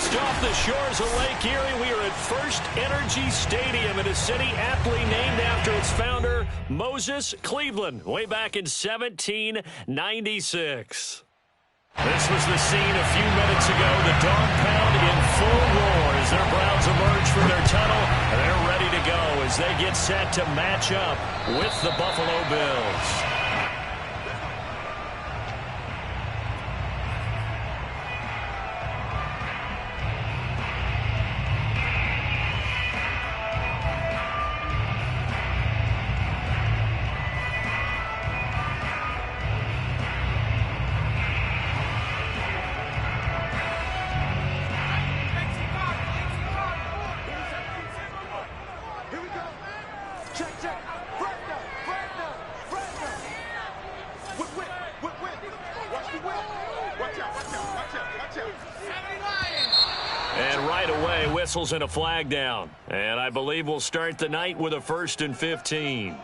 Just off the shores of Lake Erie, we are at First Energy Stadium in a city aptly named after its founder, Moses Cleveland, way back in 1796. This was the scene a few minutes ago. The dog pound in full roar as their Browns emerge from their tunnel. They're ready to go as they get set to match up with the Buffalo Bills. And right away, whistles and a flag down. And I believe we'll start the night with a 1st and 15.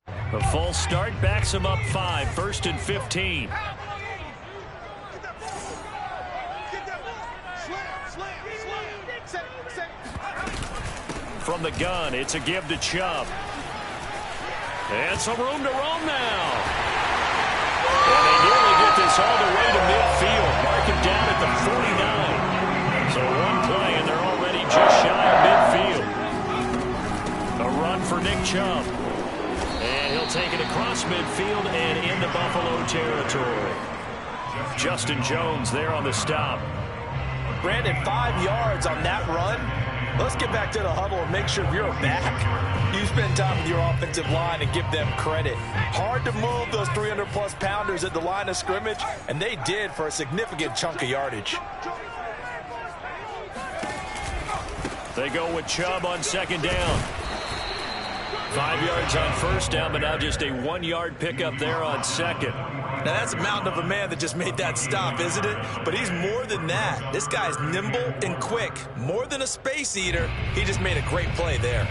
A false start backs him up 5, 1st and 15. From the gun, it's a give to Chubb. And some room to roam now. And they nearly get this all the way to midfield. Mark him down at the 49. So one play, and they're already just shy of midfield. A run for Nick Chubb. And he'll take it across midfield and into Buffalo territory. Justin Jones there on the stop. Brandon, 5 yards on that run. Let's get back to the huddle and make sure you're back. You spend time with your offensive line and give them credit. Hard to move those 300-plus pounders at the line of scrimmage, and they did for a significant chunk of yardage. They go with Chubb on 2nd down. 5 yards on 1st down, but now just a 1-yard pickup there on 2nd. Now, that's a mountain of a man that just made that stop, isn't it? But he's more than that. This guy's nimble and quick. More than a space eater, he just made a great play there.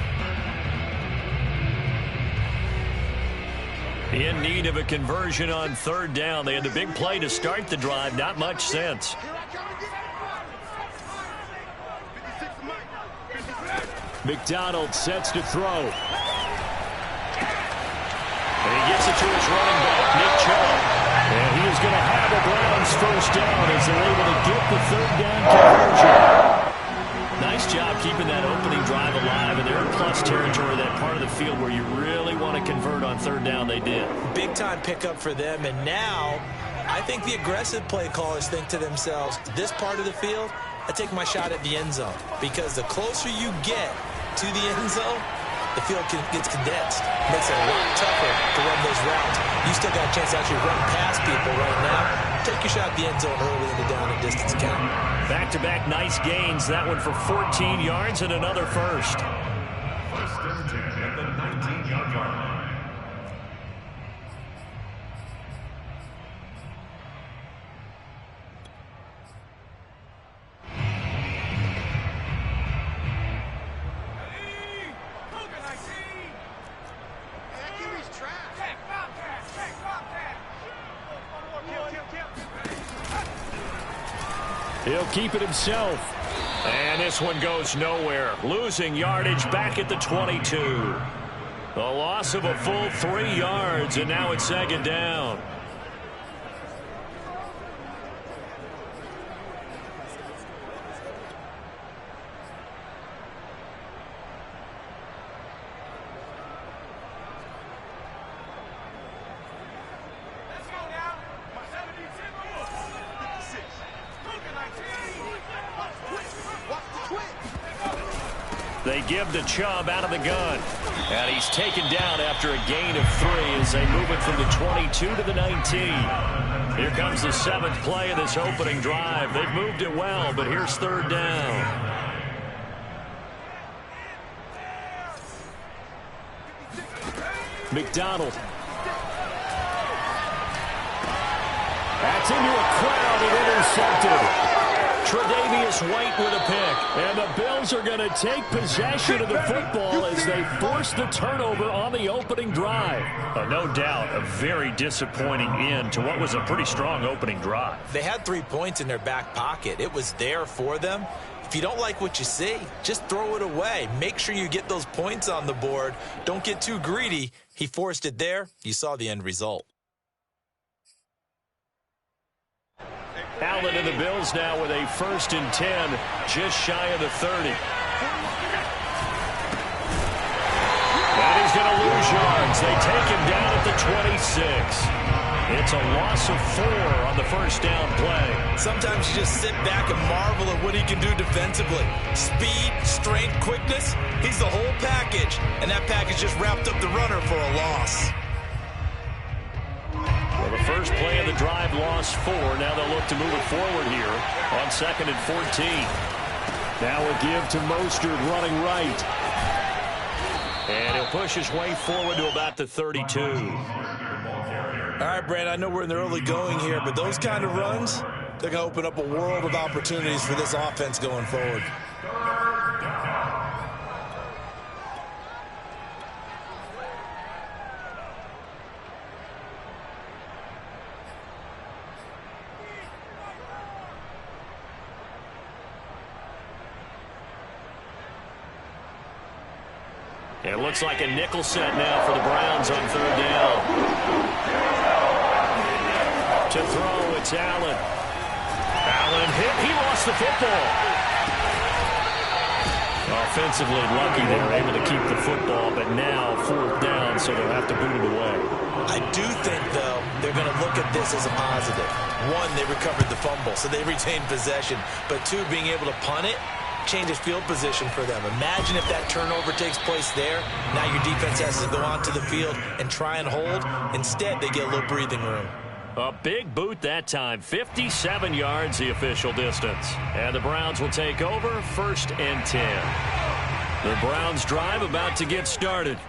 In need of a conversion on 3rd down. They had the big play to start the drive. Not much sense. McDonald sets to throw. And he gets it to his running back, Nick Chubb. And he is going to have a Browns 1st down as they're able to get the 3rd down conversion. Nice job keeping that opening drive alive, and they're in plus territory, that part of the field where you really want to convert on 3rd down. They did. Big-time pickup for them, and now I think the aggressive play callers think to themselves, this part of the field, I take my shot at the end zone, because the closer you get to the end zone, the field gets condensed. Makes it a lot tougher to run those routes. You still got a chance to actually run past people right now. Take your shot at the end zone early in the down and distance count. Back-to-back nice gains. That one for 14 yards and another 1st. 1st and 10 at the 19-yard line. He'll keep it himself. And this one goes nowhere. Losing yardage back at the 22. The loss of a full 3 yards, and now it's 2nd down. They give to Chubb out of the gun. And he's taken down after a gain of 3 as they move it from the 22 to the 19. Here comes the 7th play of this opening drive. They've moved it well, but here's 3rd down. McDonald. That's into a crowd and intercepted. Tre'Davious White with a pick. And the Bills are going to take possession of the football as they force the turnover on the opening drive. No doubt, a very disappointing end to what was a pretty strong opening drive. They had 3 points in their back pocket. It was there for them. If you don't like what you see, just throw it away. Make sure you get those points on the board. Don't get too greedy. He forced it there. You saw the end result. Allen and the Bills now with a 1st and 10, just shy of the 30. And he's going to lose yards. They take him down at the 26. It's a loss of 4 on the first down play. Sometimes you just sit back and marvel at what he can do defensively. Speed, strength, quickness, he's the whole package. And that package just wrapped up the runner for a loss. Well, the first play of the drive lost 4. Now they'll look to move it forward here on 2nd and 14. Now a give to Mostert running right. And he'll push his way forward to about the 32. All right, Brand, I know we're in the early going here, but those kind of runs, they're going to open up a world of opportunities for this offense going forward. It looks like a nickel set now for the Browns on 3rd down. To throw, it's Allen. Allen hit. He lost the football. Offensively lucky they were able to keep the football, but now 4th down, so they'll have to boot it away. I do think, though, they're going to look at this as a positive. 1, they recovered the fumble, so they retained possession. But 2, being able to punt it, changes field position for them. Imagine if that turnover takes place there. Now your defense has to go onto the field and try and hold. Instead, they get a little breathing room. A big boot that time. 57 yards the official distance. And the Browns will take over 1st and 10. The Browns drive about to get started.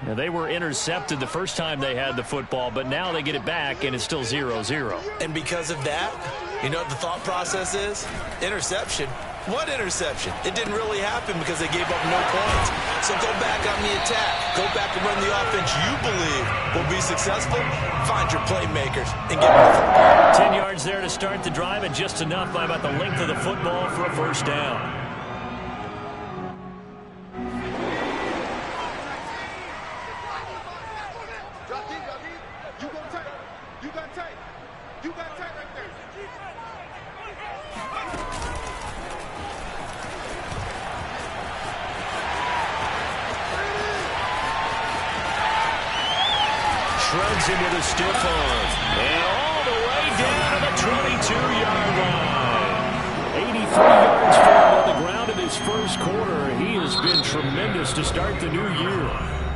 Now, they were intercepted the first time they had the football, but now they get it back, and it's still 0-0. And because of that, you know what the thought process is? Interception. What interception? It didn't really happen because they gave up no points. So go back on the attack. Go back and run the offense you believe will be successful. Find your playmakers and get them the football. 10 yards there to start the drive, and just enough by about the length of the football for a 1st down. Shreds him with a stiff arm. And all the way down to the 22-yard line. 83 yards for him on the ground in his 1st quarter. He has been tremendous to start the new year.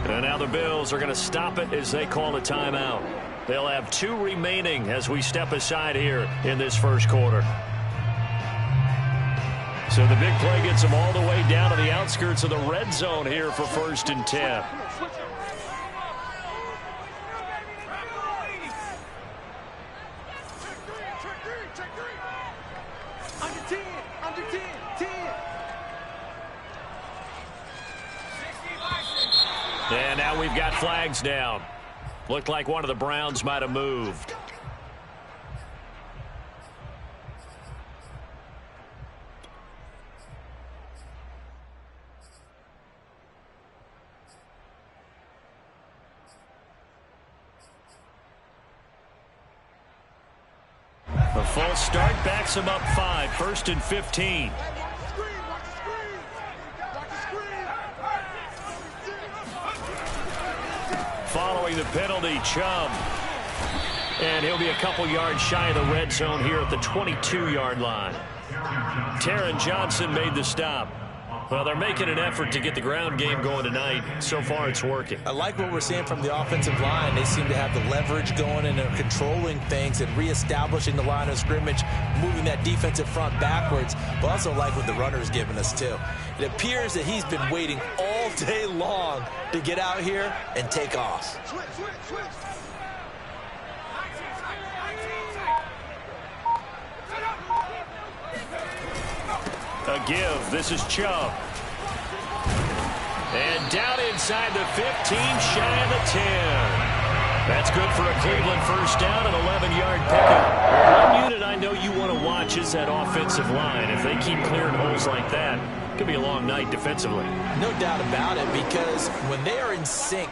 And now the Bills are going to stop it as they call a timeout. They'll have 2 remaining as we step aside here in this 1st quarter. So the big play gets them all the way down to the outskirts of the red zone here for 1st and 10. And now we've got flags down. Looked like one of the Browns might have moved. A false start backs him up 5, 1st and 15. Following the penalty, Chubb. And he'll be a couple yards shy of the red zone here at the 22-yard line. Taron Johnson made the stop. Well, they're making an effort to get the ground game going tonight. So far, it's working. I like what we're seeing from the offensive line. They seem to have the leverage going, and they're controlling things and reestablishing the line of scrimmage, moving that defensive front backwards. But also like what the runner's giving us, too. It appears that he's been waiting all day long to get out here and take off. A give. This is Chubb. And down inside the 15, shy of the 10. That's good for a Cleveland first down, an 11-yard pickup. One unit I know you want to watch is that offensive line. If they keep clearing holes like that, it could be a long night defensively. No doubt about it, because when they are in sync,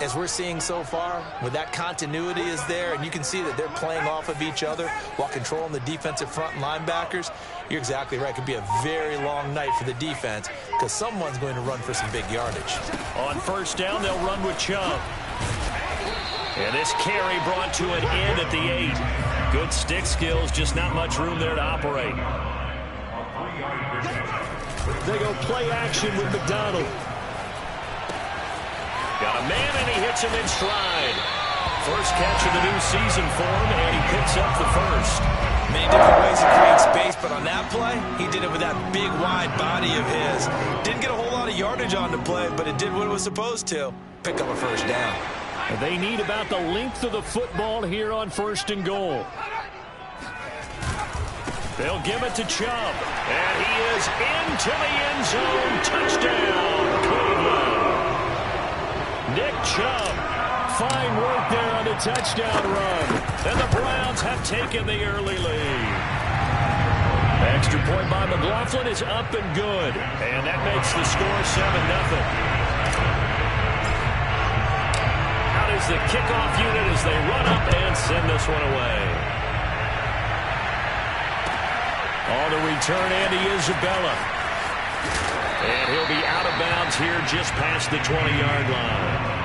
as we're seeing so far, when that continuity is there, and you can see that they're playing off of each other while controlling the defensive front and linebackers, you're exactly right. It could be a very long night for the defense because someone's going to run for some big yardage. On first down, they'll run with Chubb. And this carry brought to an end at the 8. Good stick skills, just not much room there to operate. They go play action with McDonald. Got a man, and he hits him in stride. First catch of the new season for him, and he picks up the first. Many different ways to create space, but on that play, he did it with that big, wide body of his. Didn't get a whole lot of yardage on the play, but it did what it was supposed to. Pick up a first down. They need about the length of the football here on first and goal. They'll give it to Chubb. And he is into the end zone. Touchdown, Cleveland. Nick Chubb. Fine work there on the touchdown run. And the Browns have taken the early lead. Extra point by McLaughlin is up and good. And that makes the score 7-0. Is the kickoff unit as they run up and send this one away. On the return, Andy Isabella. And he'll be out of bounds here just past the 20-yard line.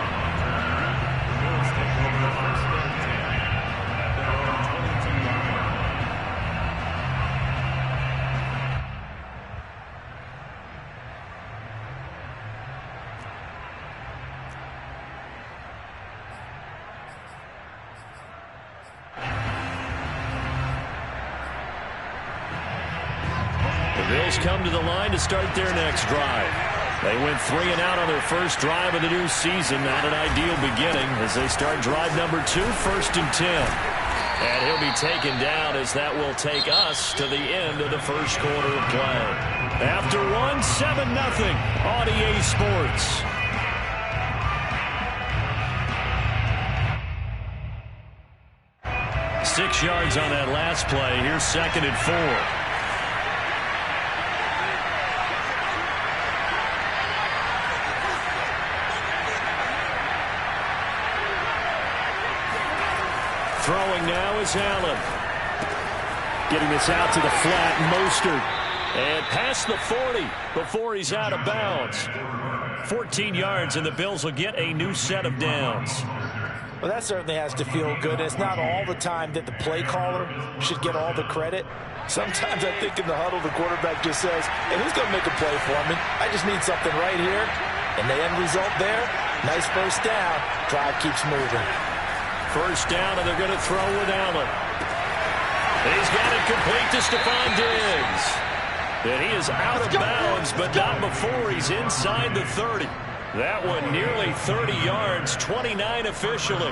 Bills come to the line to start their next drive. They went 3 and out on their first drive of the new season. Not an ideal beginning as they start drive number 2, first and 10. And he'll be taken down as that will take us to the end of the first quarter of play. After 1, 7-0 on EA Sports. Six yards on that last play. Here's second and 4. Throwing now is Allen. Getting this out to the flat, Mostert. And past the 40 before he's out of bounds. 14 yards, and the Bills will get a new set of downs. Well, that certainly has to feel good. It's not all the time that the play caller should get all the credit. Sometimes I think in the huddle, the quarterback just says, hey, who's going to make a play for me? I just need something right here. And the end result there, nice first down. Drive keeps moving. First down, and they're going to throw with Allen. He's got it complete to Stephon Diggs. And he is out of bounds, but not before he's inside the 30. That one nearly 30 yards, 29 officially.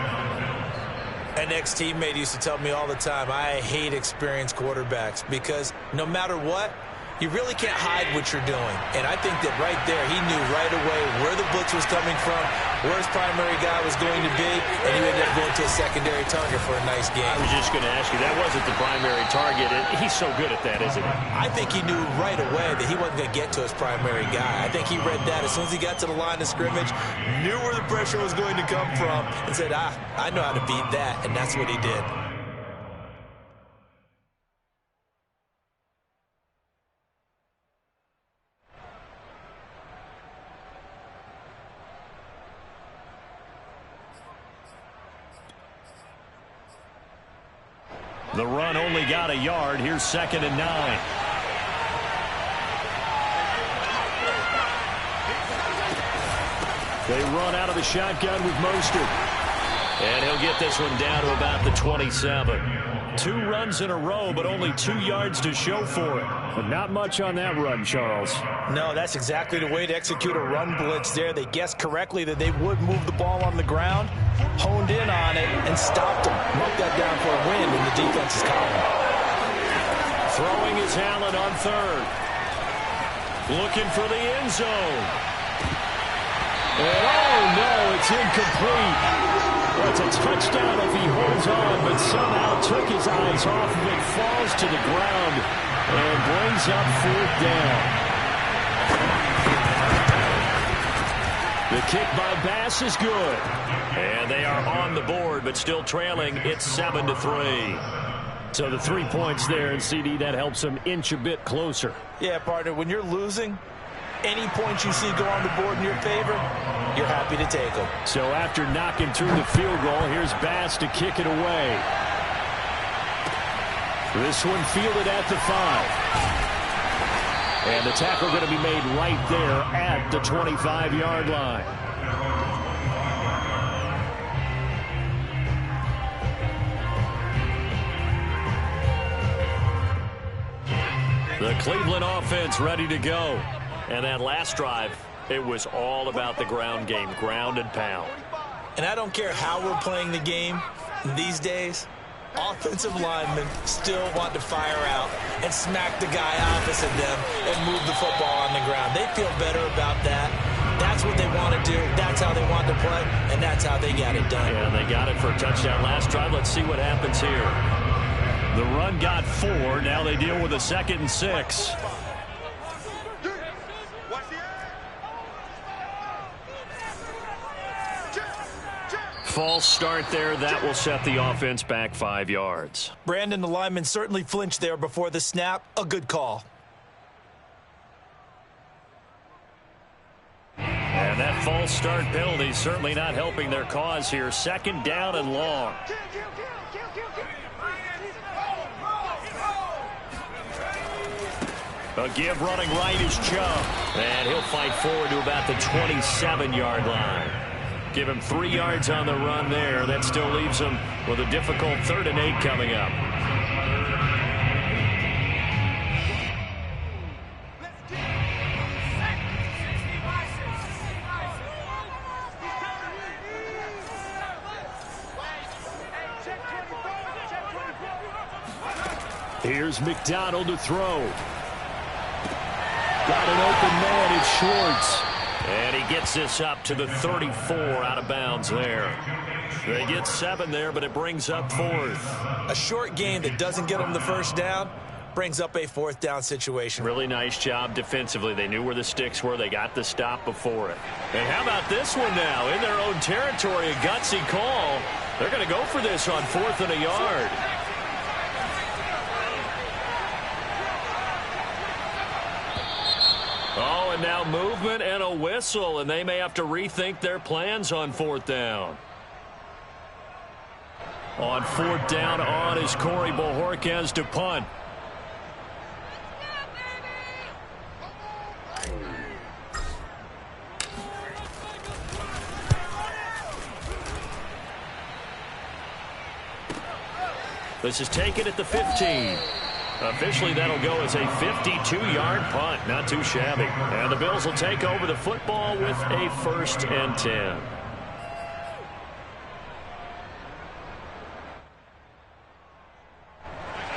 An ex-teammate used to tell me all the time, I hate experienced quarterbacks because no matter what, you really can't hide what you're doing. And I think that right there, he knew right away where the blitz was coming from, where his primary guy was going to be, and he ended up going to a secondary target for a nice game. I was just going to ask you, that wasn't the primary target. He's so good at that, isn't he? I think he knew right away that he wasn't going to get to his primary guy. I think he read that as soon as he got to the line of scrimmage, knew where the pressure was going to come from, and said, I know how to beat that, and that's what he did. The run only got a yard. Here's second and 9. They run out of the shotgun with Mostert. And he'll get this one down to about the 27. 2 runs in a row, but only 2 yards to show for it. But not much on that run, Charles. No, that's exactly the way to execute a run blitz there. They guessed correctly that they would move the ball on the ground, honed in on it, and stopped them. Marked that down for a win in the defense's column. Throwing is Allen on third. Looking for the end zone. And oh, no, it's incomplete. Well, it's a touchdown if he holds on, but somehow took his eyes off of it, falls to the ground, and brings up 4th down. The kick by Bass is good. And they are on the board, but still trailing. It's 7-3. So the 3 points there, and CD, that helps them inch a bit closer. Yeah, partner, when you're losing, any points you see go on the board in your favor, you're happy to take them. So after knocking through the field goal, here's Bass to kick it away. This one fielded at the 5. And the tackle going to be made right there at the 25-yard line. The Cleveland offense ready to go. And that last drive, it was all about the ground game, ground and pound. And I don't care how we're playing the game these days, offensive linemen still want to fire out and smack the guy opposite them and move the football on the ground. They feel better about that. That's what they want to do. That's how they want to play, and that's how they got it done. Yeah, they got it for a touchdown last drive. Let's see what happens here. The run got 4. Now they deal with a 2nd and 6. False start there. That will set the offense back 5 yards. Brandon, the lineman certainly flinched there before the snap. A good call. And that false start penalty certainly not helping their cause here. 2nd down and long. A give running right is Chubb. And he'll fight forward to about the 27-yard line. Give him 3 yards on the run there. That still leaves him with a difficult 3rd and 8 coming up. Here's McDonald to throw. Got an open man. It's Schwartz. And he gets this up to the 34 out of bounds there. They get 7 there, but it brings up 4th. A short game that doesn't get them the 1st down brings up a 4th down situation. Really nice job defensively. They knew where the sticks were. They got the stop before it. And how about this one now? In their own territory, a gutsy call. They're going to go for this on 4th and a yard. Oh, and now movement and a whistle, and they may have to rethink their plans on 4th down. On 4th down on is Corey Bojorquez to punt. This is taken at the 15. Officially, that'll go as a 52-yard punt. Not too shabby. And the Bills will take over the football with a 1st and 10.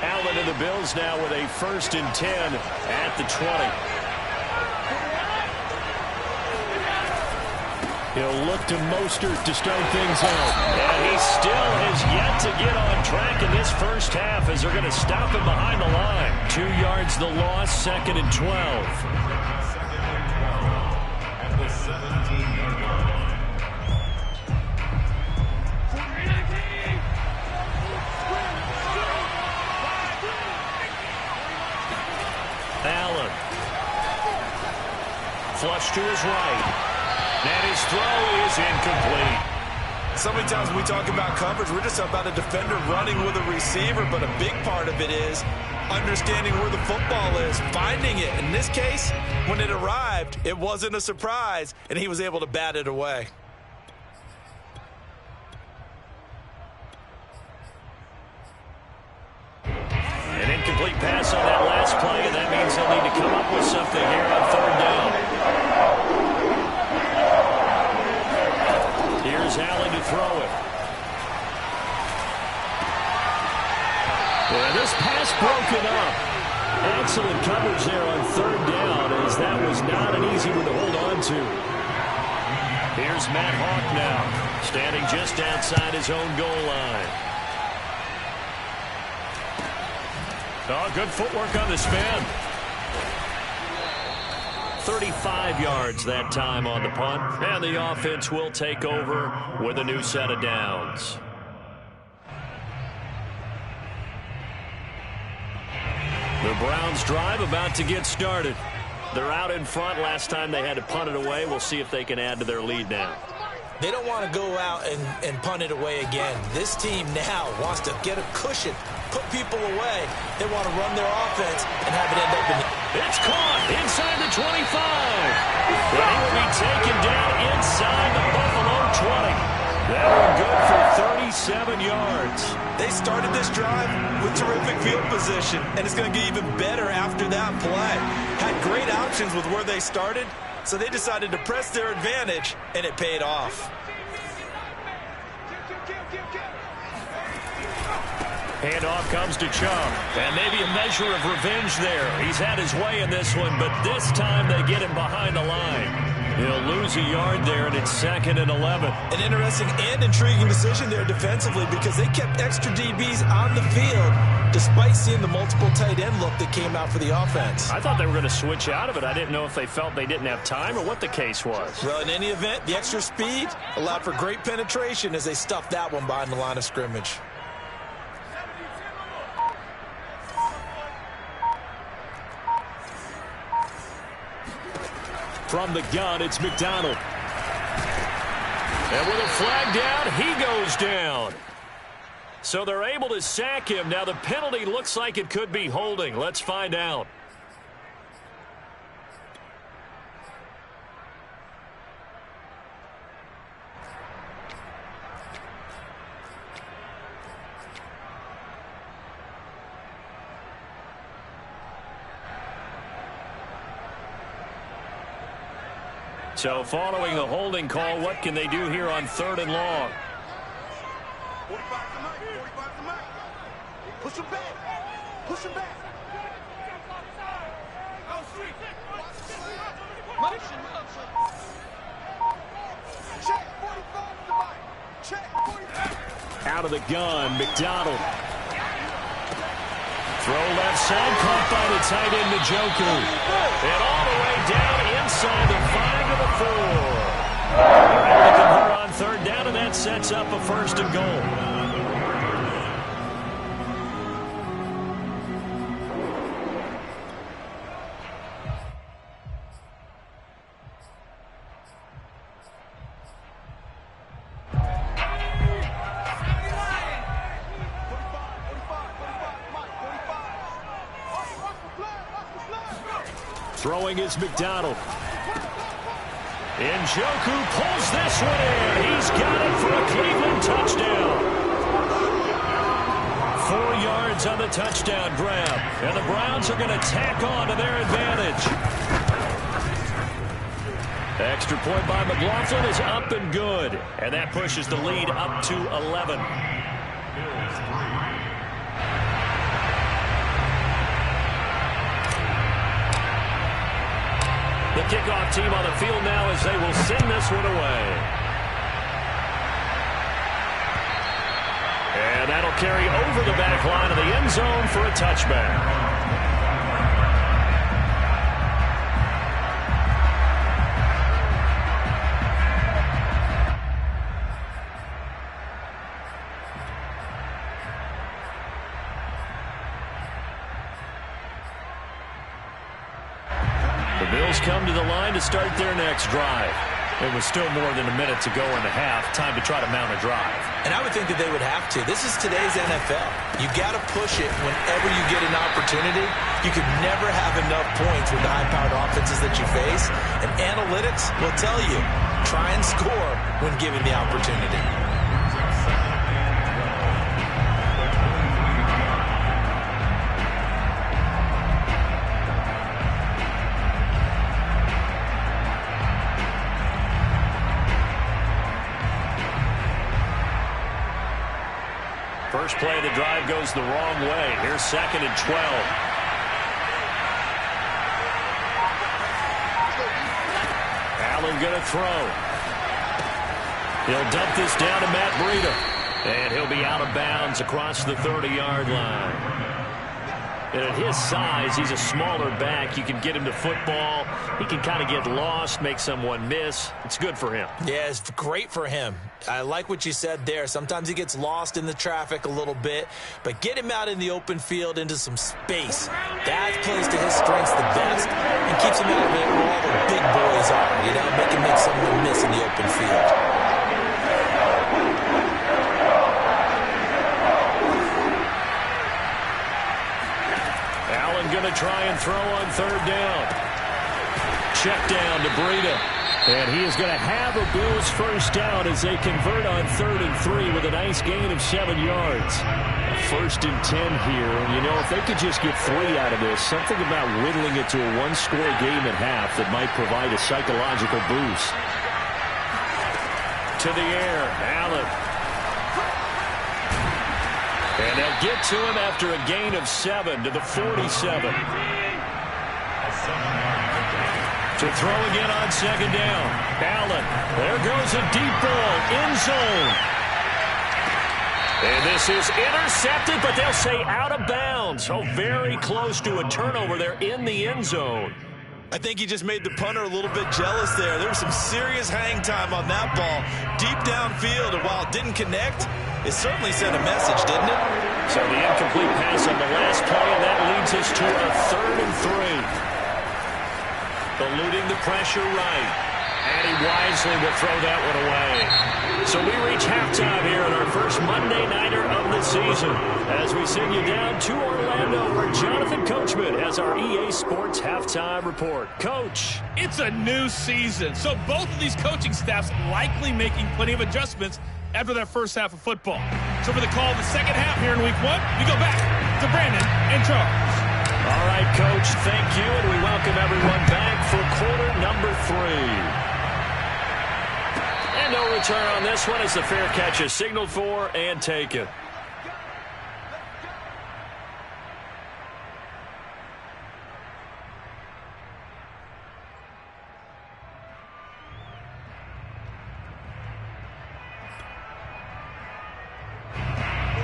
Allen and the Bills now with a 1st and 10 at the 20. He'll look to Mostert to start things out. And he still has yet to get on track in this 1st half as they're going to stop him behind the line. 2 yards the loss, 2nd and 12. At the 17-yard line. Allen. Flush to his right. And his throw is incomplete. So many times when we talk about coverage, we're just about a defender running with a receiver, but a big part of it is understanding where the football is, finding it. In this case, when it arrived, it wasn't a surprise, and he was able to bat it away. An incomplete pass on that last play, and that means they'll need to come up with something here on 3rd down. Here's Allen to throw it. Yeah, this pass broken up. Excellent coverage there on third down, as that was not an easy one to hold on to. Here's Matt Hawk now, standing just outside his own goal line. Oh, good footwork on the spin. 35 yards that time on the punt, and the offense will take over with a new set of downs. The Browns drive about to get started. They're out in front. Last time they had to punt it away. We'll see if they can add to their lead now. They don't want to go out and punt it away again. This team now wants to get a cushion, put people away. They want to run their offense and have it end up in the... It's caught inside the 25. And he will be taken down inside the Buffalo 20. That one good for 37 yards. They started this drive with terrific field position, and it's going to get even better after that play. Had great options with where they started, so they decided to press their advantage, and it paid off. Handoff comes to Chubb, and maybe a measure of revenge there. He's had his way in this one, but this time they get him behind the line. He'll lose a yard there, and it's 2nd and 11. An interesting and intriguing decision there defensively, because they kept extra DBs on the field despite seeing the multiple tight end look that came out for the offense. I thought they were going to switch out of it. I didn't know if they felt they didn't have time or what the case was. Well, in any event, the extra speed allowed for great penetration as they stuffed that one behind the line of scrimmage. From the gun, it's McDonald. And with a flag down, he goes down. So they're able to sack him. Now the penalty looks like it could be holding. Let's find out. So following the holding call, what can they do here on 3rd and long? 45 to Mike. Push him back. Push him back. Check 45 to Mike. Check 45. Out of the gun, McDonald. Throw left side, caught by the tight end, Njoku. And all the way down inside the 5 to the 4. They're able to convert on 3rd down, and that sets up a 1st and goal. Throwing is McDonald. Njoku pulls this one in. He's got it for a Cleveland touchdown. 4 yards on the touchdown grab. And the Browns are going to tack on to their advantage. Extra point by McLaughlin is up and good. And that pushes the lead up to 11. The kickoff team on the field now as they will send this one away. And that'll carry over the back line of the end zone for a touchback. The Bills come to the line to start their next drive. It was still more than a minute to go in the half. Time to try to mount a drive. And I would think that they would have to. This is today's NFL. You got to push it whenever you get an opportunity. You could never have enough points with the high-powered offenses that you face. And analytics will tell you, try and score when given the opportunity. First play of the drive goes the wrong way. Here's 2nd and 12. Allen going to throw. He'll dump this down to Matt Breida. And he'll be out of bounds across the 30-yard line. And at his size, he's a smaller back. You can get him to football. He can kind of get lost, make someone miss. It's good for him. Yeah, it's great for him. I like what you said there. Sometimes he gets lost in the traffic a little bit, but get him out in the open field into some space. That plays to his strengths the best and keeps him out of it where all the big boys are. You know, make him make someone miss in the open field. Going to try and throw on third down. Check down to Breida. And he is going to have a Bills first down as they convert on 3rd and 3 with a nice gain of 7 yards. A 1st and 10 here. And, you know, if they could just get 3 out of this, something about whittling it to a one-score game at half that might provide a psychological boost. To the air, Allen. And they'll get to him after a gain of 7 to the 47. To throw again on 2nd down. Allen. There goes a deep ball. End zone. And this is intercepted, but they'll say out of bounds. Oh, very close to a turnover there in the end zone. I think he just made the punter a little bit jealous there. There was some serious hang time on that ball. Deep downfield, and while it didn't connect, it certainly sent a message, didn't it? So the incomplete pass on the last play, and that leads us to a 3rd and 3. Eluding the pressure right. And he wisely will throw that one away. So we reach halftime here in our first Monday Nighter of the season. As we send you down to Orlando, where Jonathan Coachman has our EA Sports Halftime Report. Coach. It's a new season, so both of these coaching staffs likely making plenty of adjustments after their first half of football. So for the call of the second half here in Week 1, we go back to Brandon and Charles. All right, Coach, thank you, and we welcome everyone back for quarter number 3. And no return on this one as the fair catch is signaled for and taken.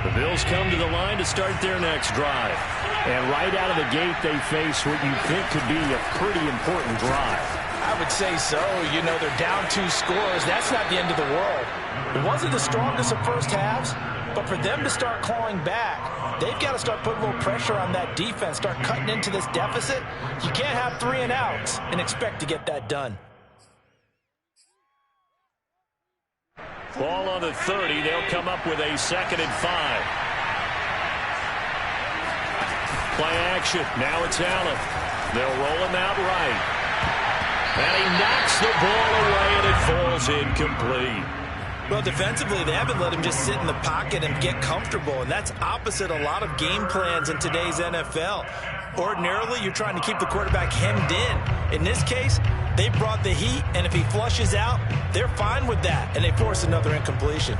The Bills come to the line to start their next drive. And right out of the gate, they face what you think could be a pretty important drive. I would say so. You know, they're down 2 scores. That's not the end of the world. It wasn't the strongest of first halves, but for them to start clawing back, they've got to start putting a little pressure on that defense, start cutting into this deficit. You can't have 3 and outs and expect to get that done. Ball on the 30. They'll come up with a 2nd and 5. Play action. Now it's Allen. They'll roll him out right. And he knocks the ball away, and it falls incomplete. Well, defensively, they haven't let him just sit in the pocket and get comfortable, and that's opposite a lot of game plans in today's NFL. Ordinarily, you're trying to keep the quarterback hemmed in. In this case, they brought the heat, and if he flushes out, they're fine with that, and they force another incompletion.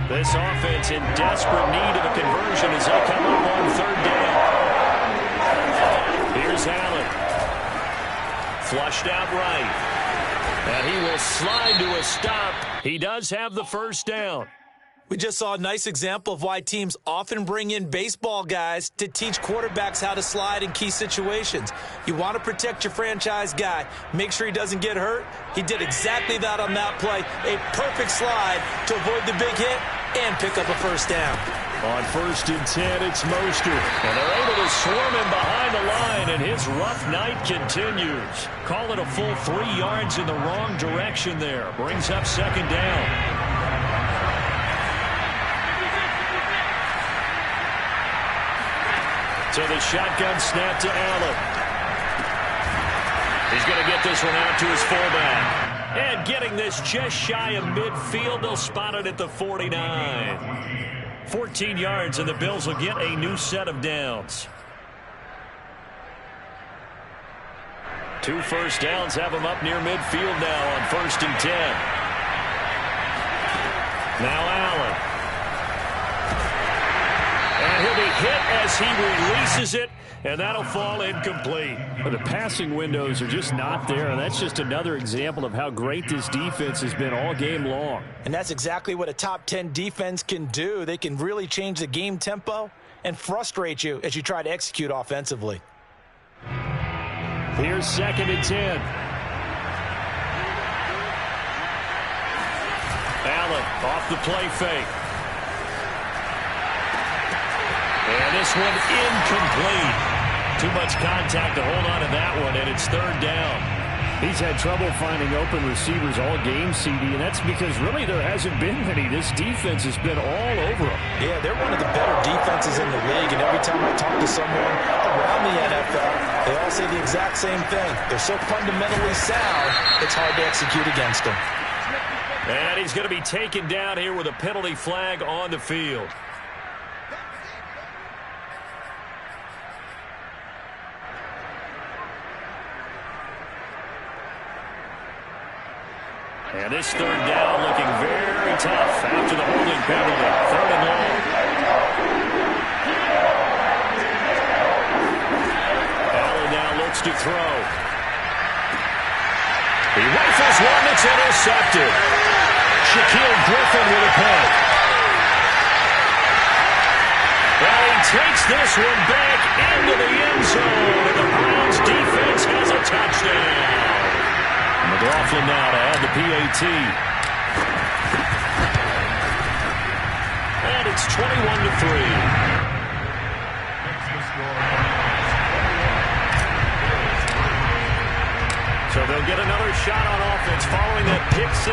This offense in desperate need of a conversion as they come up on 3rd down. Here's Allen. Flushed out right. And he will slide to a stop. He does have the first down. We just saw a nice example of why teams often bring in baseball guys to teach quarterbacks how to slide in key situations. You want to protect your franchise guy. Make sure he doesn't get hurt. He did exactly that on that play. A perfect slide to avoid the big hit and pick up a first down. On 1st and 10, it's Mostert. And they're able to swarm him behind the line, and his rough night continues. Call it a full 3 yards in the wrong direction there. Brings up 2nd down. So the shotgun snap to Allen. He's going to get this one out to his fullback. And getting this just shy of midfield, they'll spot it at the 49. 14 yards, and the Bills will get a new set of downs. 2 first downs have him up near midfield now on 1st and 10. Now Allen. And he'll be hit as he releases it, and that'll fall incomplete. The passing windows are just not there, and that's just another example of how great this defense has been all game long. And that's exactly what a top 10 defense can do. They can really change the game tempo and frustrate you as you try to execute offensively. Here's 2nd and 10. Allen off the play fake. And this one incomplete. Too much contact to hold on to that one, and it's 3rd down. He's had trouble finding open receivers all game, CD, and that's because really there hasn't been many. This defense has been all over them. Yeah, they're one of the better defenses in the league, and every time I talk to someone around the NFL, they all say the exact same thing. They're so fundamentally sound, it's hard to execute against them. And he's going to be taken down here with a penalty flag on the field. And this 3rd down looking very tough after the holding penalty. 3rd and long. Allen now looks to throw. He rifles one that's intercepted. Shaquille Griffin with a punt. Well, he takes this one back into the end zone, and the Browns defense has a touchdown. McLaughlin now to add the PAT. And it's 21-3. So they'll get another shot on offense following that pick 6.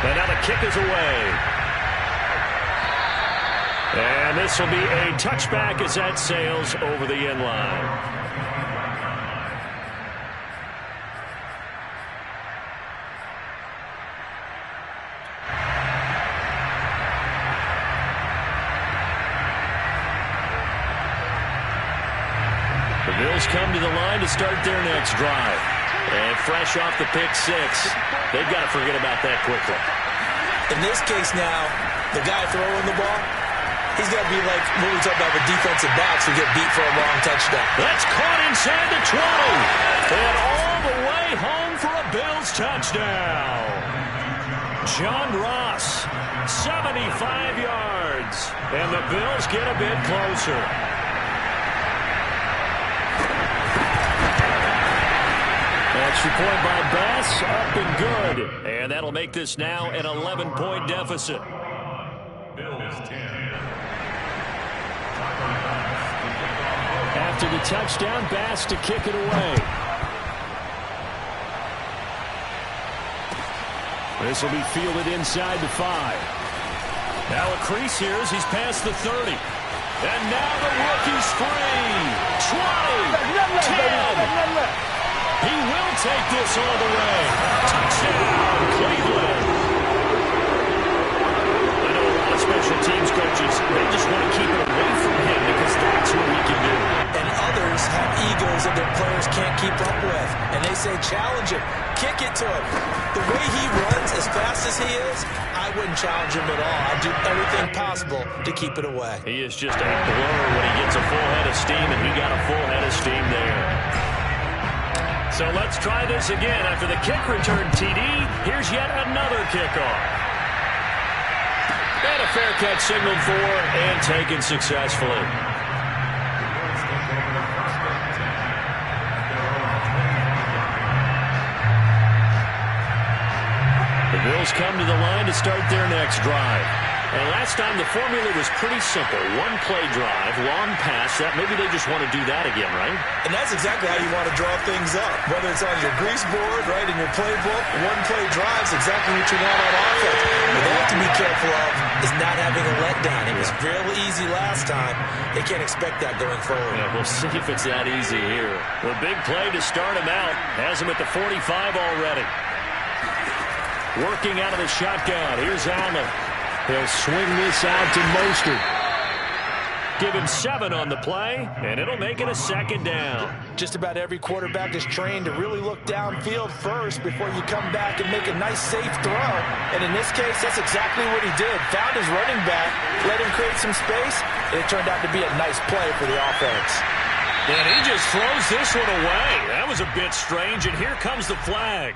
And now the kick is away. And this will be a touchback as that sails over the end line. The Bills come to the line to start their next drive. And fresh off the pick 6, they've got to forget about that quickly. In this case now, the guy throwing the ball, he's got to be like what we talk about with defensive backs who get beat for a long touchdown. That's caught inside the 20. And all the way home for a Bills touchdown. John Ross, 75 yards. And the Bills get a bit closer. Extra point by Bass, up and good. And that'll make this now an 11-point deficit. Bills 10. After the touchdown, Bass to kick it away. This will be fielded inside the 5. Now a crease here as he's past the 30. And now the rookie's free. 20, 10. He will take this all the way. Touchdown, Cleveland. I know a lot of special teams coaches, they just want to keep it away from him because that's what he can do. And others have egos that their players can't keep up with. And they say, challenge him, kick it to him. The way he runs as fast as he is, I wouldn't challenge him at all. I'd do everything possible to keep it away. He is just a blur when he gets a full head of steam, and he got a full head of steam there. So let's try this again. After the kick return TD, here's yet another kickoff. And a fair catch signaled for and taken successfully. The Bills come to the line to start their next drive. And last time the formula was pretty simple. One play drive, long pass. That maybe they just want to do that again, right? And that's exactly how you want to draw things up. Whether it's on your grease board, right, in your playbook, one play drive is exactly what you want on offense. What they have to be careful of is not having a letdown. It was real easy last time. They can't expect that going forward. Yeah, we'll see if it's that easy here. The big play to start him out has him at the 45 already. Working out of the shotgun. Here's Allen. He'll swing this out to Mostert. give him 7 on the play, and it'll make it a 2nd down. Just about every quarterback is trained to really look downfield first before you come back and make a nice, safe throw. And in this case, that's exactly what he did. Found his running back, let him create some space, and it turned out to be a nice play for the offense. And he just throws this one away. That was a bit strange, and here comes the flag.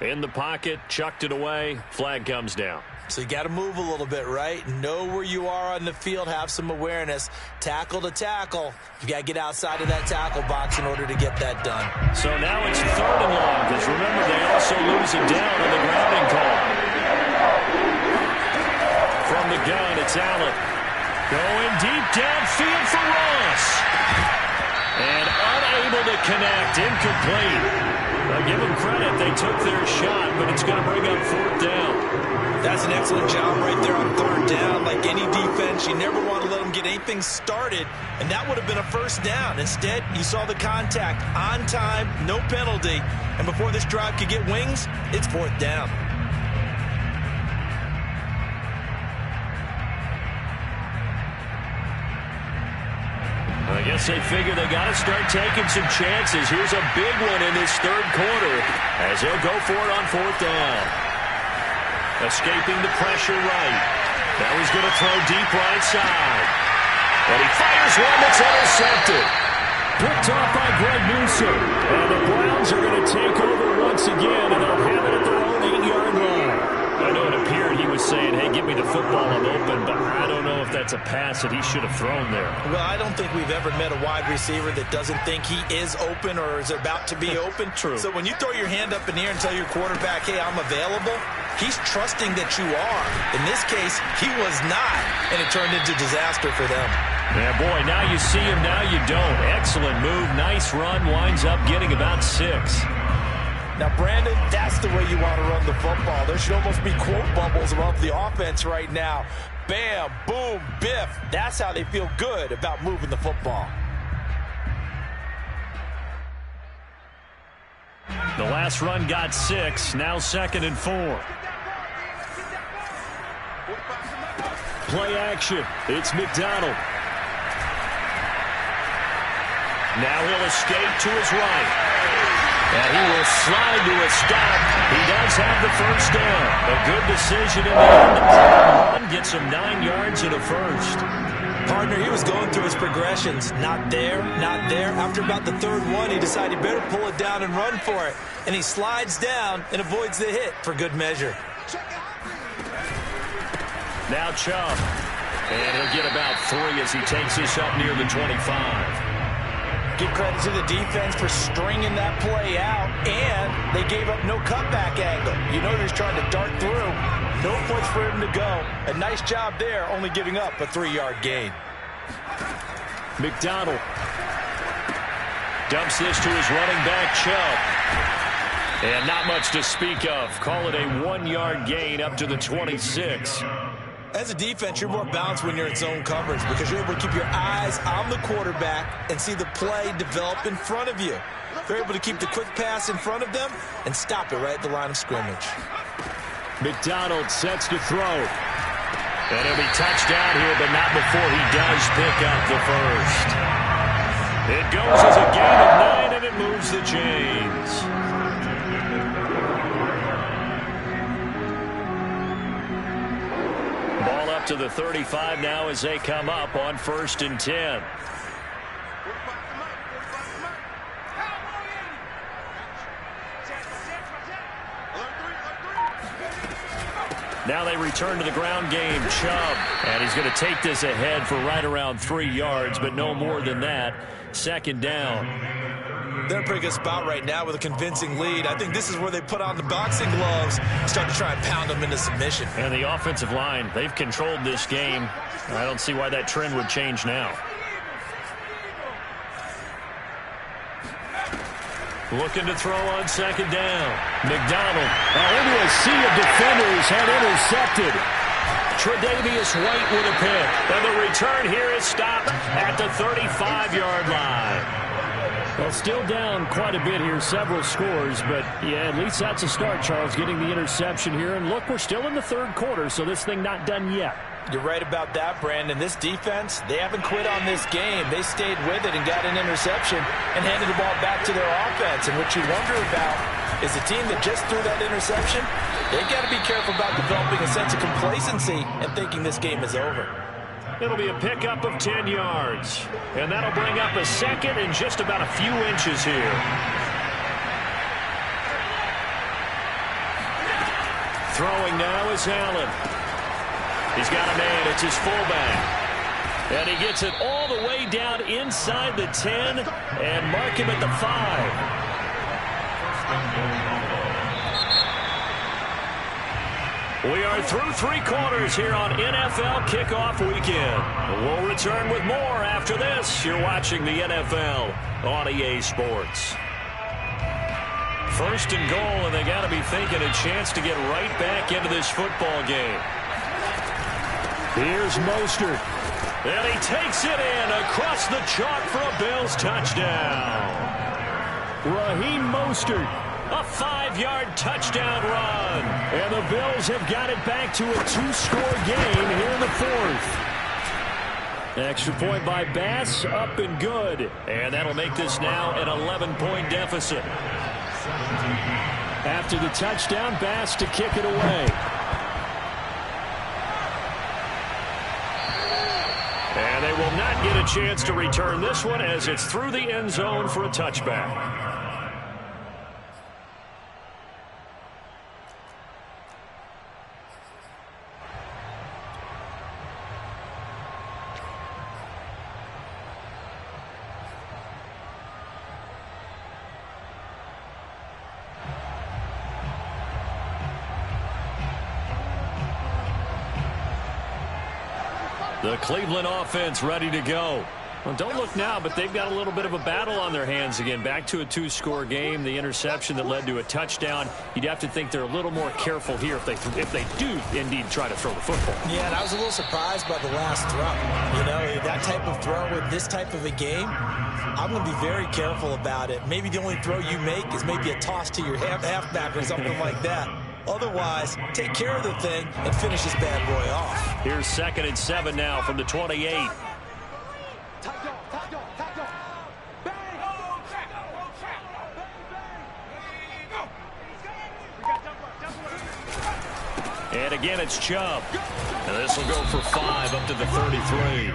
In the pocket, chucked it away, flag comes down. So you got to move a little bit, right? Know where you are on the field, have some awareness. Tackle to tackle. You got to get outside of that tackle box in order to get that done. So now it's 3rd and long, because remember, they also lose it down on the grounding call. From the gun, it's Allen. Going deep downfield for Ross. And unable to connect, incomplete. I'll give them credit, they took their shot, but it's going to bring up 4th down. That's an excellent job right there on 3rd down. Like any defense, you never want to let them get anything started, and that would have been a 1st down. Instead, you saw the contact on time, no penalty, and before this drive could get wings, it's 4th down. I guess they figure they got to start taking some chances. Here's a big one in this 3rd quarter as he'll go for it on 4th down. Escaping the pressure right. Now he's going to throw deep right side. And he fires one that's intercepted. Picked off by Greg Newsom. And the Browns are going to take over once again, and they'll have it at their own 8-yard line. I know it appeared he was saying, hey, give me the football, I'm open, but I don't know if that's a pass that he should have thrown there. Well, I don't think we've ever met a wide receiver that doesn't think he is open or is about to be open. True. So when you throw your hand up in the air and tell your quarterback, hey, I'm available, he's trusting that you are. In this case, he was not, and it turned into disaster for them. Yeah, boy, now you see him, now you don't. Excellent move, nice run, winds up getting about 6. Now, Brandon, that's the way you want to run the football. There should almost be quote bubbles above the offense right now. Bam, boom, biff. That's how they feel good about moving the football. The last run got 6, now 2nd and 4. Play action, it's McDonald. Now he'll escape to his right. And he will slide to a stop. He does have the 1st down. A good decision in the end. Run gets him 9 yards and a 1st. Partner, he was going through his progressions. Not there, not there. After about the 3rd one, he decided he better pull it down and run for it. And he slides down and avoids the hit for good measure. Now Chubb. And he'll get about 3 as he takes this up near the 25. Give credit to the defense for stringing that play out, and they gave up no cutback angle. You know they're trying to dart through. No place for him to go. A nice job there, only giving up a 3-yard gain. McDonald dumps this to his running back, Chubb. And not much to speak of. Call it a 1-yard gain up to the 26. As a defense, you're more balanced when you're in zone coverage because you're able to keep your eyes on the quarterback and see the play develop in front of you. They're able to keep the quick pass in front of them and stop it right at the line of scrimmage. McDonald sets to throw. And he'll be touched down here, but not before he does pick up the 1st. It goes as a gain of 9, and it moves the chains. Ball up to the 35 now as they come up on 1st and 10. Now they return to the ground game. Chubb. And he's going to take this ahead for right around 3 yards, but no more than that. 2nd down. They're in a pretty good spot right now with a convincing lead. I think this is where they put on the boxing gloves, start to try and pound them into submission. And the offensive line, they've controlled this game. I don't see why that trend would change now. Looking to throw on 2nd down. McDonald into a sea of defenders and intercepted. Tre'Davious White with a pick. And the return here is stopped at the 35-yard line. Well, still down quite a bit here, several scores, but yeah, at least that's a start, Charles, getting the interception here. And look, we're still in the 3rd quarter, so this thing not done yet. You're right about that, Brandon. This defense, they haven't quit on this game. They stayed with it and got an interception and handed the ball back to their offense. And what you wonder about is the team that just threw that interception, they've got to be careful about developing a sense of complacency and thinking this game is over. It'll be a pickup of 10 yards. And that'll bring up a second and just about a few inches here. Throwing now is Allen. He's got a man. It's his fullback. And he gets it all the way down inside the 10 and mark him at the 5. We are through 3 quarters here on NFL Kickoff Weekend. We'll return with more after this. You're watching the NFL on EA Sports. First and goal, and they got to be thinking a chance to get right back into this football game. Here's Mostert. And he takes it in across the chalk for a Bills touchdown. Raheem Mostert, a 5-yard touchdown run. And the Bills have got it back to a 2-score game here in the 4th. Extra point by Bass, up and good. And that'll make this now an 11-point deficit. After the touchdown, Bass to kick it away. And they will not get a chance to return this one as it's through the end zone for a touchback. The Cleveland offense ready to go. Well, don't look now, but they've got a little bit of a battle on their hands again. Back to a 2-score game. The interception that led to a touchdown. You'd have to think they're a little more careful here if they do indeed try to throw the football. Yeah, and I was a little surprised by the last throw. You know, that type of throw with this type of a game, I'm going to be very careful about it. Maybe the only throw you make is maybe a toss to your halfback or something like that. Otherwise, take care of the thing and finish this bad boy off. Here's 2nd and 7 now from the 28. And again, it's Chubb. And this will go for 5 up to the 33.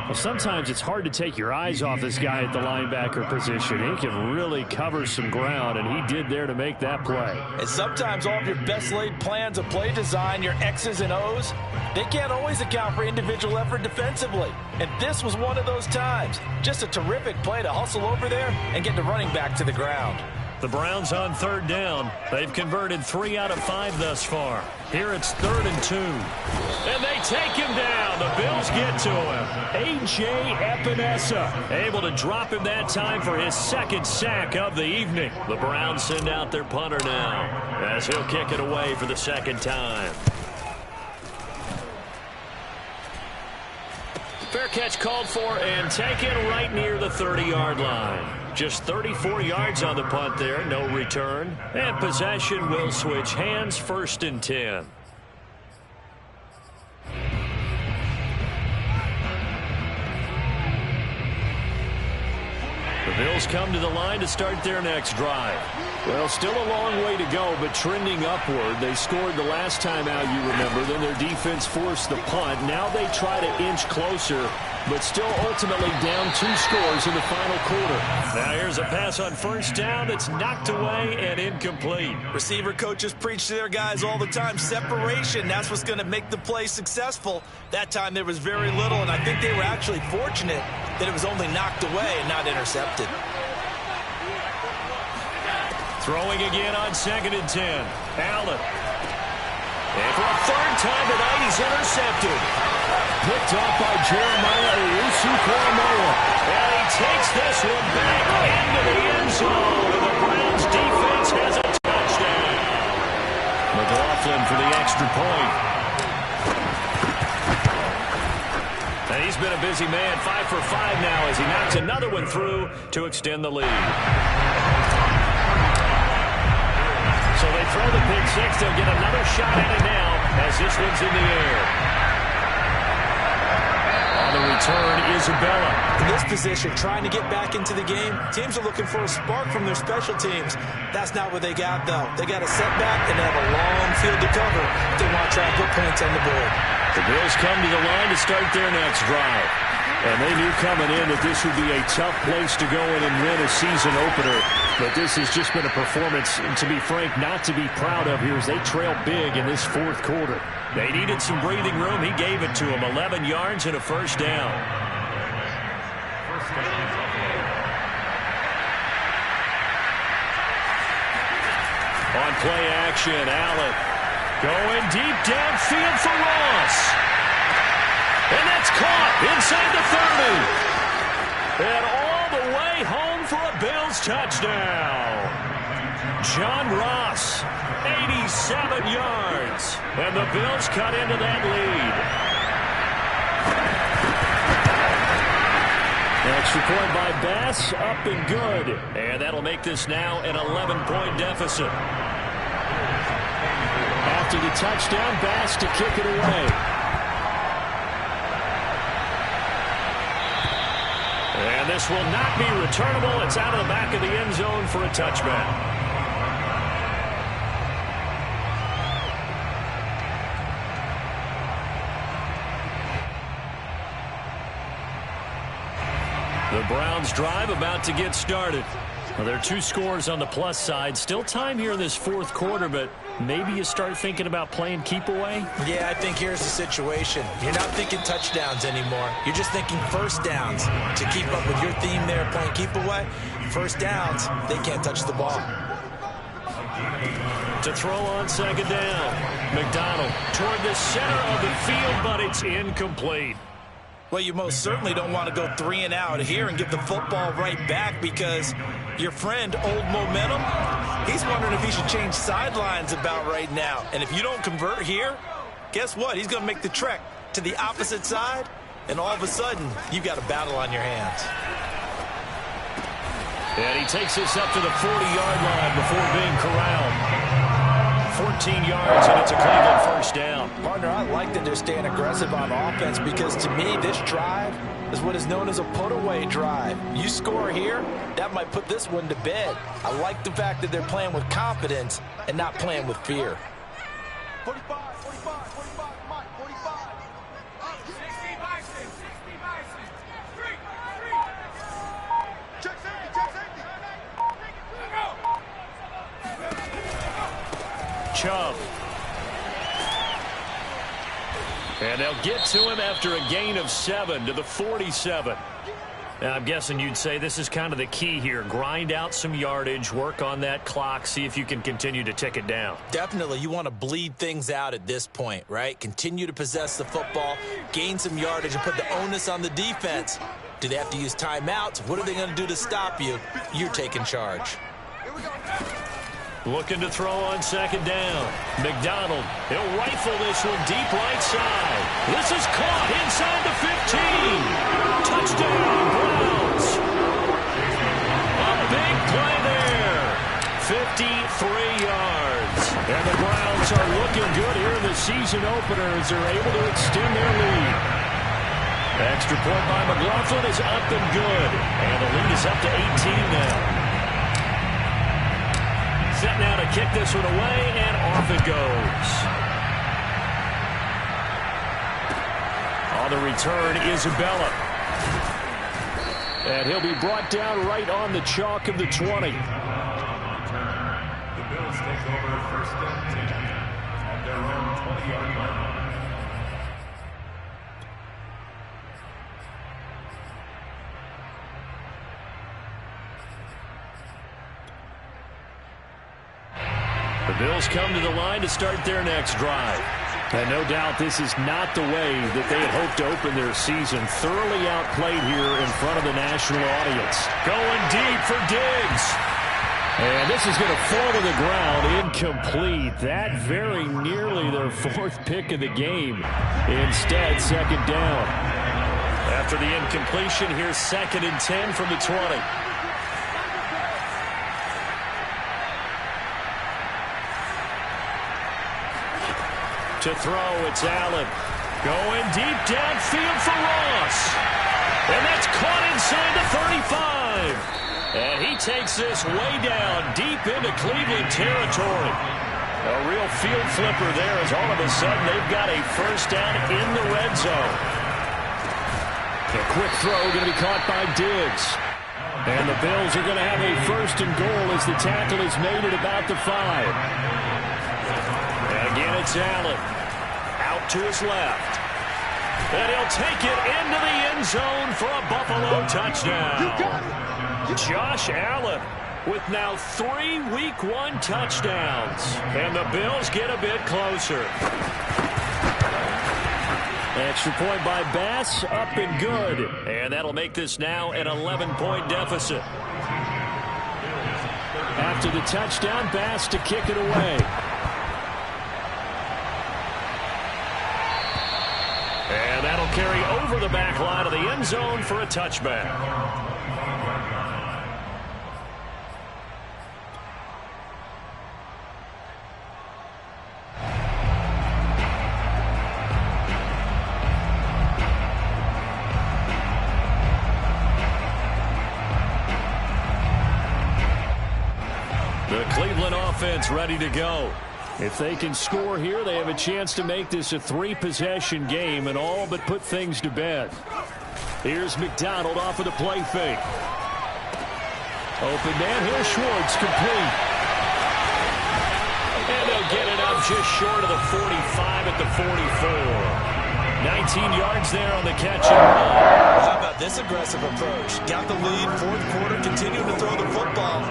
Well, sometimes it's hard to take your eyes off this guy at the linebacker position. He can really cover some ground, and he did there to make that play. And sometimes all of your best laid plans of play design, your X's and O's, they can't always account for individual effort defensively. And this was one of those times. Just a terrific play to hustle over there and get the running back to the ground. The Browns on 3rd down. They've converted 3 out of 5 thus far. Here it's 3rd and 2. And they take him down. The Bills get to him. A.J. Epinesa able to drop him that time for his 2nd sack of the evening. The Browns send out their punter now as he'll kick it away for the 2nd time. Fair catch called for and taken right near the 30-yard line. Just 34 yards on the punt there, no return. And possession will switch hands, 1st and 10. The Bills come to the line to start their next drive. Well, still a long way to go, but trending upward. They scored the last time out, you remember. Then their defense forced the punt. Now they try to inch closer, but still ultimately down 2 scores in the final quarter. Now here's a pass on 1st down that's knocked away and incomplete. Receiver coaches preach to their guys all the time. Separation, that's what's going to make the play successful. That time there was very little, and I think they were actually fortunate that it was only knocked away and not intercepted. Throwing again on 2nd and 10. Allen. And for a 3rd time tonight, he's intercepted. Picked off by Jeremiah Owusu-Koramoah. And he takes this one back into the end zone. And the Browns defense has a touchdown. McLaughlin for the extra point. And he's been a busy man. 5 for 5 now as he knocks another one through to extend the lead. So they throw the pick 6. They'll get another shot at it now as this one's in the air. the return, Isabella. In this position, trying to get back into the game, teams are looking for a spark from their special teams. That's not what they got, though. They got a setback, and they have a long field to cover if they want to try and put points on the board. The Bills come to the line to start their next drive. And they knew coming in that this would be a tough place to go in and win a season opener. But this has just been a performance, to be frank, not to be proud of here as they trail big in this fourth quarter. They needed some breathing room. He gave it to them. 11 yards and a first down. On play action, Allen going deep downfield for Ross. And that's caught inside the 30. And all the way home for a Bills touchdown. John Ross, 87 yards. And the Bills cut into that lead. Extra point by Bass, up and good. And that'll make this now an 11-point deficit. After the touchdown, Bass to kick it away. And this will not be returnable. It's out of the back of the end zone for a touchback. The Browns drive about to get started. Well, there are two scores on the plus side. Still time here in this fourth quarter, but maybe you start thinking about playing keep away? Yeah, I think here's the situation. You're not thinking touchdowns anymore. You're just thinking first downs. To keep up with your theme there, playing keep away, first downs, they can't touch the ball. To throw on second down. McDonald toward the center of the field, but it's incomplete. Well, you most certainly don't want to go 3 and out here and give the football right back because your friend, Old Momentum, he's wondering if he should change sidelines about right now. And if you don't convert here, guess what? He's going to make the trek to the opposite side, and all of a sudden, you've got a battle on your hands. And he takes this up to the 40-yard line before being corralled. 14 yards, and it's a Cleveland first down. Partner, I like that they're staying aggressive on offense because, to me, this drive is what is known as a put-away drive. You score here, that might put this one to bed. I like the fact that they're playing with confidence and not playing with fear. 45, 45, 45, Mike, 45. 60 Bison, 60 Bison. Street. Check safety, check safety. Chubb. And they'll get to him after a gain of 7 to the 47. Now, I'm guessing you'd say this is kind of the key here. Grind out some yardage, work on that clock, see if you can continue to tick it down. Definitely, you want to bleed things out at this point, right? Continue to possess the football, gain some yardage, and put the onus on the defense. Do they have to use timeouts? What are they going to do to stop you? You're taking charge. Looking to throw on second down. McDonald, he'll rifle this one deep right side. This is caught inside the 15. Touchdown, Browns. A big play there. 53 yards. And the Browns are looking good here in the season opener as they're able to extend their lead. Extra point by McLaughlin is up and good. And the lead is up to 18 now. Set now to kick this one away, and off it goes. On the return, Isabella. And he'll be brought down right on the chalk of the 20. The Bills take over first and 10 at their own 20-yard line. The Bills come to the line to start their next drive. And no doubt this is not the way that they had hoped to open their season. Thoroughly outplayed here in front of the national audience. Going deep for Diggs. And this is going to fall to the ground incomplete. That very nearly their fourth pick of the game. Instead, second down. After the incompletion, here's 2nd and 10 from the 20. To throw, it's Allen. Going deep downfield for Ross. And that's caught inside the 35. And he takes this way down deep into Cleveland territory. A real field flipper there as all of a sudden they've got a first down in the red zone. A quick throw going to be caught by Diggs. And the Bills are going to have a first and goal as the tackle is made at about the 5. And again, it's Allen. Out to his left. And he'll take it into the end zone for a Buffalo touchdown. Josh Allen with now 3 Week 1 touchdowns. And the Bills get a bit closer. Extra point by Bass, up and good. And that'll make this now an 11-point deficit. After the touchdown, Bass to kick it away. And that'll carry over the back line of the end zone for a touchback. The Cleveland offense ready to go. If they can score here, they have a chance to make this a 3-possession game and all but put things to bed. Here's McDonald off of the play fake. Open man, here's Schwartz, complete. And they'll get it up just short of the 45 at the 44. 19 yards there on the catch and run. How about this aggressive approach? Got the lead, fourth quarter, continuing to throw the football.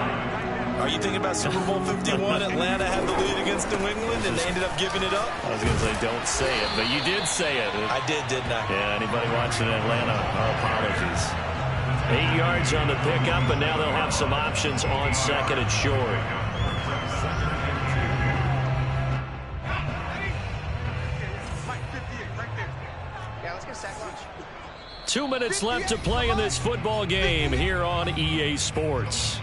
Are you thinking about Super Bowl 51? Atlanta had the lead against New England, and they ended up giving it up? I was going to say, don't say it, but you did say it. I did, didn't I? Yeah, anybody watching Atlanta, our apologies. 8 yards on the pickup, and now they'll have some options on second and short. Yeah, let's get a sack lunch. 2 minutes left to play in this football game here on EA Sports.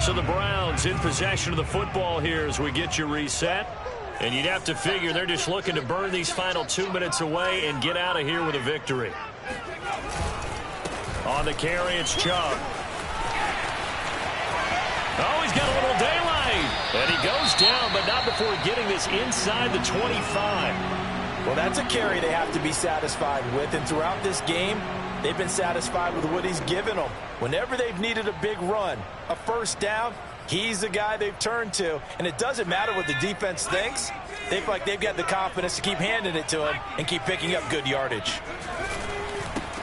So the Browns in possession of the football here as we get you reset. And you'd have to figure they're just looking to burn these final 2 minutes away and get out of here with a victory. On the carry, it's Chubb. Oh, he's got a little daylight. And he goes down, but not before getting this inside the 25. Well, that's a carry they have to be satisfied with. And throughout this game, they've been satisfied with what he's given them. Whenever they've needed a big run, a first down, he's the guy they've turned to. And it doesn't matter what the defense thinks. They feel like they've got the confidence to keep handing it to him and keep picking up good yardage.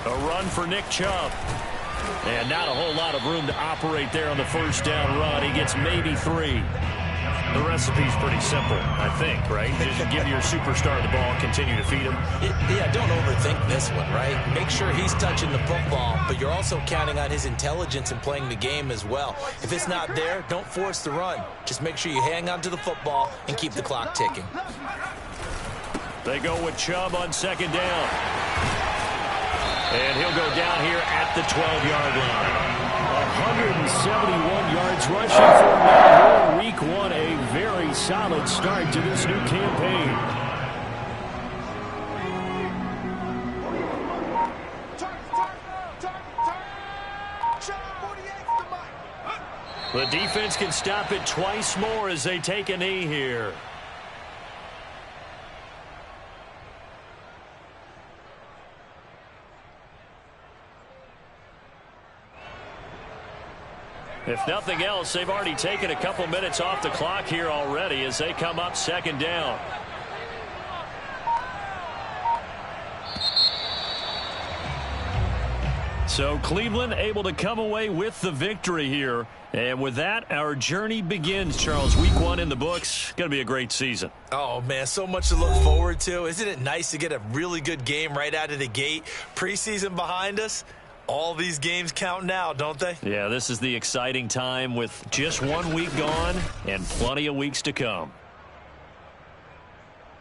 A run for Nick Chubb. And not a whole lot of room to operate there on the first down run. He gets maybe 3. The recipe's pretty simple, I think, right? Just give your superstar the ball, continue to feed him. Yeah, don't overthink this one, right? Make sure he's touching the football, but you're also counting on his intelligence in playing the game as well. If it's not there, don't force the run. Just make sure you hang on to the football and keep the clock ticking. They go with Chubb on second down. And he'll go down here at the 12-yard line. 171 yards rushing for him now here in Week 1. A very solid start to this new campaign. The defense can stop it twice more as they take a knee here. If nothing else, they've already taken a couple minutes off the clock here already as they come up second down. So Cleveland able to come away with the victory here. And with that, our journey begins, Charles. Week 1 in the books. Going to be a great season. Oh, man, so much to look forward to. Isn't it nice to get a really good game right out of the gate? Preseason behind us. All these games count now, don't they? Yeah, this is the exciting time with just 1 week gone and plenty of weeks to come.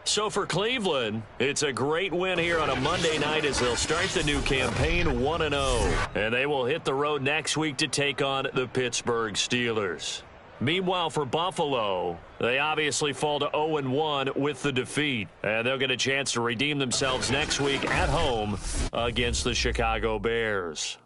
So for Cleveland, it's a great win here on a Monday night as they'll start the new campaign 1-0. And they will hit the road next week to take on the Pittsburgh Steelers. Meanwhile, for Buffalo, they obviously fall to 0-1 with the defeat. And they'll get a chance to redeem themselves next week at home against the Chicago Bears.